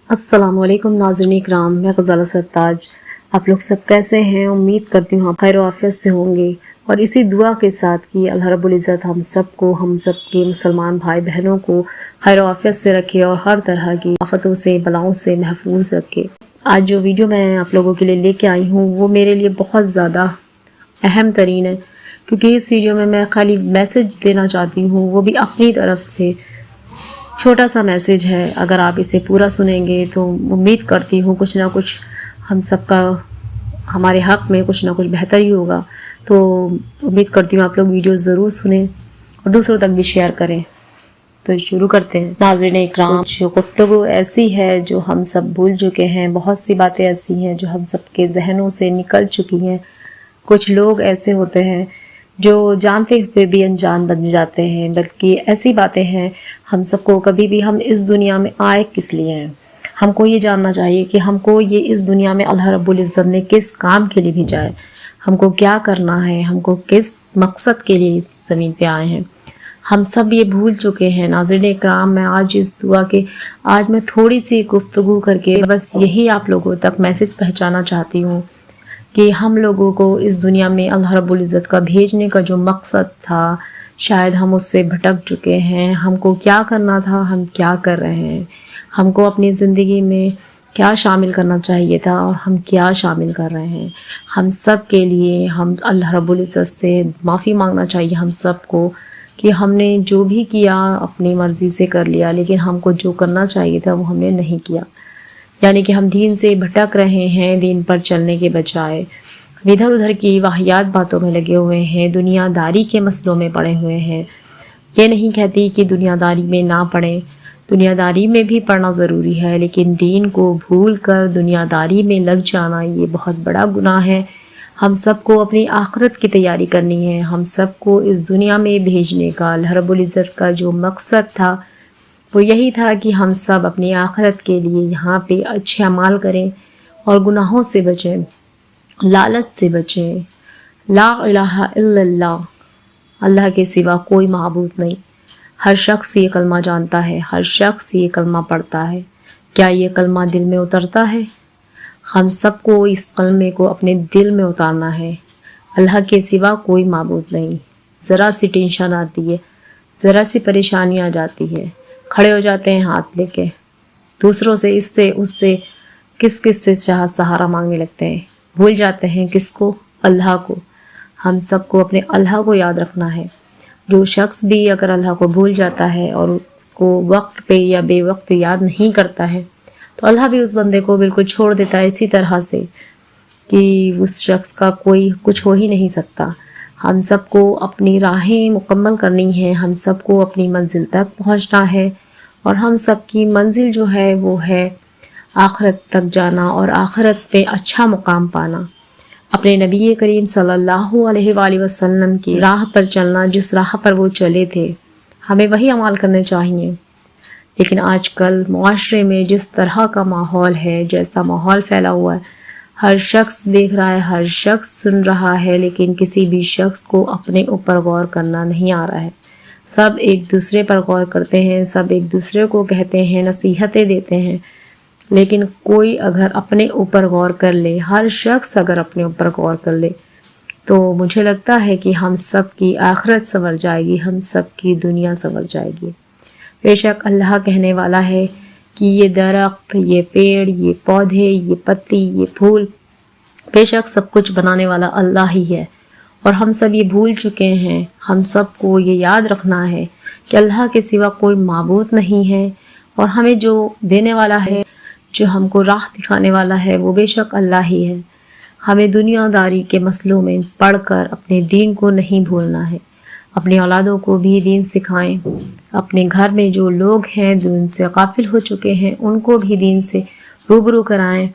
अस्सलाम वालेकुम नाज़रीन इकराम, मैं ग़ज़ाला सरताज। आप लोग सब कैसे हैं? उम्मीद करती हूँ आप खैर आफियत से होंगे और इसी दुआ के साथ कि अल्लाह रब्बुल इज़्ज़त हम सबके मुसलमान भाई बहनों को खैर आफियत से रखे और हर तरह की आफतों से बलाओं से महफूज रखे। आज जो वीडियो मैं आप लोगों के लिए लेके आई हूँ वो मेरे लिए बहुत ज़्यादा अहम तरीन है, क्योंकि इस वीडियो में मैं खाली मैसेज देना चाहती हूँ, वो भी अपनी तरफ से। छोटा सा मैसेज है, अगर आप इसे पूरा सुनेंगे तो उम्मीद करती हूँ कुछ ना कुछ हम सबका हमारे हक़ में कुछ ना कुछ बेहतर ही होगा। तो उम्मीद करती हूँ आप लोग वीडियो ज़रूर सुनें और दूसरों तक भी शेयर करें। तो शुरू करते हैं। नाज़रीन इकराम, जो गुफ्तगू ऐसी है जो हम सब भूल चुके हैं, बहुत सी बातें ऐसी हैं जो हम सब के जहनों से निकल चुकी हैं। कुछ लोग ऐसे होते हैं जो जानते हुए भी अनजान बन जाते हैं, बल्कि ऐसी बातें हैं हम सबको कभी भी हम इस दुनिया में आए किस लिए हैं। हमको ये जानना चाहिए कि हमको ये इस दुनिया में अल्लाह रब्बुल इज़्ज़त ने किस काम के लिए भेजा है, हमको क्या करना है, हमको किस मकसद के लिए इस ज़मीन पे आए हैं। हम सब ये भूल चुके हैं। नाज़रीन इकराम, मैं आज मैं थोड़ी सी गुफ्तगू करके बस यही आप लोगों तक मैसेज पहुँचाना चाहती हूँ कि हम लोगों को इस दुनिया में अल्लाह रब्बुल इज़्ज़त का भेजने का जो मकसद था, शायद हम उससे भटक चुके हैं। हमको क्या करना था, हम क्या कर रहे हैं, हमको अपनी ज़िंदगी में क्या शामिल करना चाहिए था और हम क्या शामिल कर रहे हैं। हम सब के लिए हम अल्लाह रब्बुल इज़्ज़त से माफ़ी मांगना चाहिए हम सबको कि हमने जो भी किया अपनी मर्ज़ी से कर लिया, लेकिन हमको जो करना चाहिए था वो हमने नहीं किया। यानी कि हम दीन से भटक रहे हैं, दीन पर चलने के बजाय इधर उधर की वाहियात बातों में लगे हुए हैं, दुनियादारी के मसलों में पड़े हुए हैं। ये नहीं कहती कि दुनियादारी में ना पढ़ें, दुनियादारी में भी पढ़ना ज़रूरी है, लेकिन दीन को भूल कर दुनियादारी में लग जाना ये बहुत बड़ा गुनाह है। हम सबको अपनी आखिरत की तैयारी करनी है। हम सबको इस दुनिया में भेजने का अल्लाह रब्बुल इज़्ज़त का जो मकसद था वो यही था कि हम सब अपनी आखिरत के लिए यहाँ पे अच्छे अमाल करें और गुनाहों से बचें, लालच से बचें। ला इलाहा इल्लल्लाह, अल्लाह के सिवा कोई माबूद नहीं। हर शख्स ये कलमा जानता है, हर शख्स ये कलमा पढ़ता है। क्या ये कलमा दिल में उतरता है? हम सबको इस कलमे को अपने दिल में उतारना है। अल्लाह के सिवा कोई माबूद नहीं। ज़रा सी टेंशन आती है, ज़रा सी परेशानी आ जाती है, खड़े हो जाते हैं हाथ लेके, दूसरों से इससे उससे किस किस से सहारा मांगने लगते हैं। भूल जाते हैं किसको? अल्लाह को। हम सबको अपने अल्लाह को याद रखना है। जो शख्स भी अगर अल्लाह को भूल जाता है और उसको वक्त पे या बेवक्त याद नहीं करता है, तो अल्लाह भी उस बंदे को बिल्कुल छोड़ देता है, इसी तरह से कि उस शख्स का कोई कुछ हो ही नहीं सकता। हम सबको अपनी राहें मुकम्मल करनी है, हम सबको अपनी मंजिल तक पहुंचना है और हम सब की मंजिल जो है वो है आखिरत तक जाना और आखिरत पे अच्छा मुकाम पाना। अपने नबी करीम सल्लल्लाहु अलैहि वसल्लम की राह पर चलना, जिस राह पर वो चले थे, हमें वही अमल करने चाहिए। लेकिन आजकल मुआशरे में जिस तरह का माहौल है, जैसा माहौल फैला हुआ है, हर शख्स देख रहा है, हर शख्स सुन रहा है, लेकिन किसी भी शख्स को अपने ऊपर गौर करना नहीं आ रहा है। सब एक दूसरे पर गौर करते हैं, सब एक दूसरे को कहते हैं, नसीहतें देते हैं, लेकिन कोई अगर अपने ऊपर गौर कर ले, हर शख्स अगर अपने ऊपर गौर कर ले, तो मुझे लगता है कि हम सब की आखिरत संवर जाएगी, हम सब की दुनिया संवर जाएगी। बेशक अल्लाह कहने वाला है कि ये दरख्त, ये पेड़, ये पौधे, ये पत्ती, ये फूल, बेशक सब कुछ बनाने वाला अल्लाह ही है। और हम सब ये भूल चुके हैं। हम सबको ये याद रखना है कि अल्लाह के सिवा कोई माबूद नहीं है और हमें जो देने वाला है, जो हमको राह दिखाने वाला है, वो बेशक अल्लाह ही है। हमें दुनियादारी के मसलों में पढ़कर अपने दीन को नहीं भूलना है। अपनी औलादों को भी दीन सिखाएं। अपने घर में जो लोग हैं दीन से गाफिल हो चुके हैं, उनको भी दीन से रूबरू कराएं।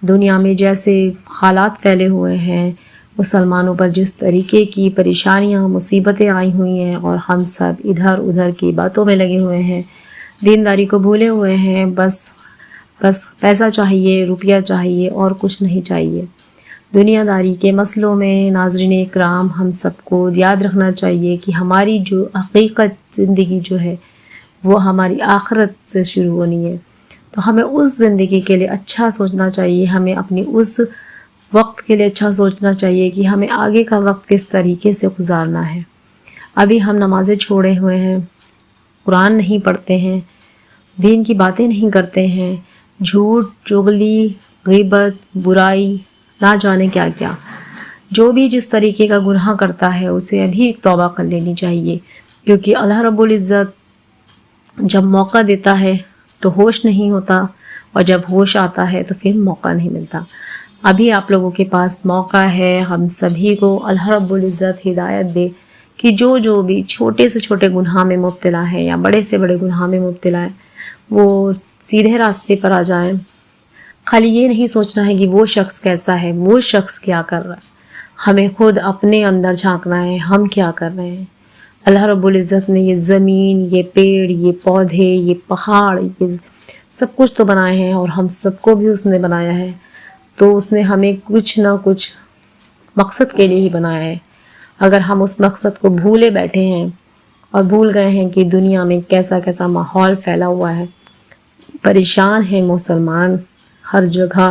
दुनिया में जैसे हालात फैले हुए हैं, मुसलमानों पर जिस तरीके की परेशानियां, मुसीबतें आई हुई हैं और हम सब इधर उधर की बातों में लगे हुए हैं, दीनदारी को भूले हुए हैं। बस पैसा चाहिए, रुपया चाहिए और कुछ नहीं चाहिए। दुनियादारी के मसलों में नाज़रीन इकराम, हम सबको याद रखना चाहिए कि हमारी जो हकीकत ज़िंदगी जो है वो हमारी आखिरत से शुरू होनी है। تو ہمیں اس زندگی کے لیے اچھا سوچنا چاہیے، ہمیں اپنی اس وقت کے لیے اچھا سوچنا چاہیے کہ ہمیں آگے کا وقت کس طریقے سے گزارنا ہے۔ ابھی ہم نمازیں چھوڑے ہوئے ہیں، قرآن نہیں پڑھتے ہیں، دین کی باتیں نہیں کرتے ہیں، جھوٹ، چغلی، غیبت، برائی، نہ جانے کیا کیا، جو بھی جس طریقے کا گناہ کرتا ہے اسے ابھی توبہ کر لینی چاہیے، کیونکہ اللہ رب العزت جب موقع دیتا ہے تو ہوش نہیں ہوتا، اور جب ہوش آتا ہے تو پھر موقع نہیں ملتا۔ ابھی آپ لوگوں کے پاس موقع ہے، ہم سبھی کو اللہ رب العزت ہدایت دے کہ جو بھی چھوٹے سے چھوٹے گناہ میں مبتلا ہے یا بڑے سے بڑے گناہ میں مبتلا ہے وہ سیدھے راستے پر آ جائیں۔ خالی یہ نہیں سوچنا ہے کہ وہ شخص کیسا ہے، وہ شخص کیا کر رہا ہے، ہمیں خود اپنے اندر جھانکنا ہے، ہم کیا کر رہے ہیں۔ اللہ رب العزت نے یہ زمین، یہ پیڑ، یہ پودے، یہ پہاڑ، یہ سب کچھ تو بنائے ہیں، اور ہم سب کو بھی اس نے بنایا ہے، تو اس نے ہمیں کچھ نہ کچھ مقصد کے لیے ہی بنایا ہے۔ اگر ہم اس مقصد کو بھولے بیٹھے ہیں اور بھول گئے ہیں کہ دنیا میں کیسا کیسا ماحول پھیلا ہوا ہے، پریشان ہیں مسلمان ہر جگہ،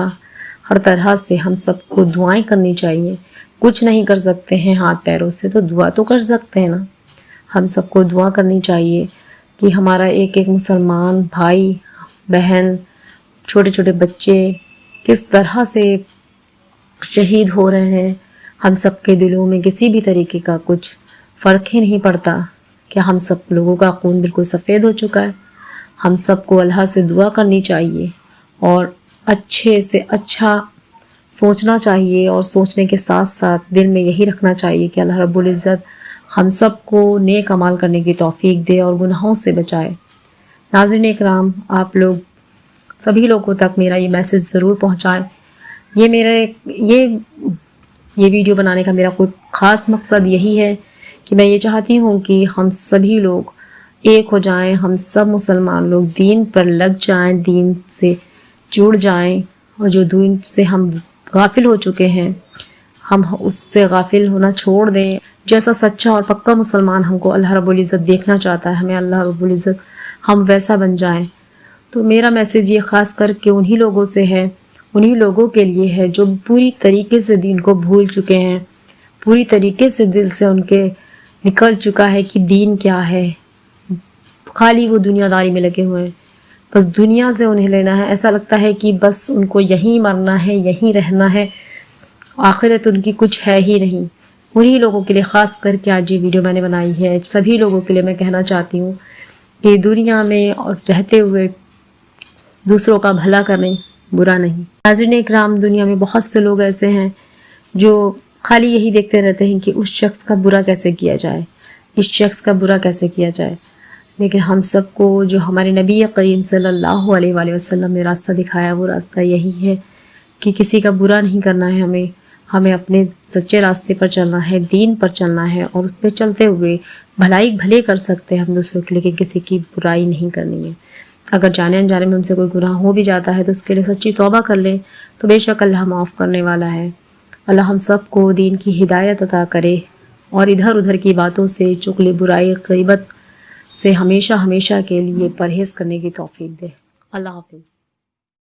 ہر طرح سے، ہم سب کو دعائیں کرنی چاہیے۔ کچھ نہیں کر سکتے ہیں ہاتھ پیروں سے تو دعا تو کر سکتے ہیں نا۔ ہم سب کو دعا کرنی چاہیے کہ ہمارا ایک ایک مسلمان بھائی بہن، چھوٹے چھوٹے بچے کس طرح سے شہید ہو رہے ہیں، ہم سب کے دلوں میں کسی بھی طریقے کا کچھ فرق ہی نہیں پڑتا کہ ہم سب لوگوں کا خون بالکل سفید ہو چکا ہے۔ ہم سب کو اللہ سے دعا کرنی چاہیے اور اچھے سے اچھا سوچنا چاہیے، اور سوچنے کے ساتھ ساتھ دل میں یہی رکھنا چاہیے کہ اللہ رب العزت ہم سب کو نیک اعمال کرنے کی توفیق دے اور گناہوں سے بچائے۔ ناظرین اکرام، آپ لوگ سبھی لوگوں تک میرا یہ میسج ضرور پہنچائیں۔ یہ ویڈیو بنانے کا میرا کوئی خاص مقصد یہی ہے کہ میں یہ چاہتی ہوں کہ ہم سبھی لوگ ایک ہو جائیں، ہم سب مسلمان لوگ دین پر لگ جائیں، دین سے جڑ جائیں، اور جو دین سے ہم غافل ہو چکے ہیں ہم اس سے غافل ہونا چھوڑ دیں۔ جیسا سچا اور پکا مسلمان ہم کو اللہ رب العزت دیکھنا چاہتا ہے، ہمیں اللہ رب العزت ہم ویسا بن جائیں۔ تو میرا میسج یہ خاص کر کے انہی لوگوں سے ہے، انہی لوگوں کے لیے ہے جو پوری طریقے سے دین کو بھول چکے ہیں، پوری طریقے سے دل سے ان کے نکل چکا ہے کہ دین کیا ہے، خالی وہ دنیا داری میں لگے ہوئے ہیں، بس دنیا سے انہیں لینا ہے۔ ایسا لگتا ہے کہ بس ان کو یہیں مرنا ہے، یہیں رہنا ہے، آخرت ان کی کچھ ہے ہی نہیں۔ انہی لوگوں کے لیے خاص کر کے آج یہ ویڈیو میں نے بنائی ہے۔ سبھی لوگوں کے لیے میں کہنا چاہتی ہوں کہ دنیا میں اور رہتے ہوئے دوسروں کا بھلا کریں، برا نہیں۔ ناظرین اکرام، دنیا میں بہت سے لوگ ایسے ہیں جو خالی یہی دیکھتے رہتے ہیں کہ اس شخص کا برا کیسے کیا جائے، اس شخص کا برا کیسے کیا جائے، لیکن ہم سب کو جو ہمارے نبی کریم صلی اللہ علیہ وآلہ وسلم نے راستہ دکھایا وہ راستہ یہی ہے کہ کسی کا برا نہیں کرنا ہے، ہمیں اپنے سچے راستے پر چلنا ہے، دین پر چلنا ہے، اور اس پہ چلتے ہوئے بھلائی بھلے کر سکتے ہیں ہم دوسروں کے، لیکن کسی کی برائی نہیں کرنی ہے۔ اگر جانے انجانے میں ان سے کوئی گناہ ہو بھی جاتا ہے تو اس کے لیے سچی توبہ کر لیں تو بے شک اللہ معاف کرنے والا ہے۔ اللہ ہم سب کو دین کی ہدایت عطا کرے اور ادھر ادھر کی باتوں سے، چغلی، برائی، غیبت سے ہمیشہ ہمیشہ کے لیے پرہیز کرنے کی توفیق دے۔ اللہ حافظ۔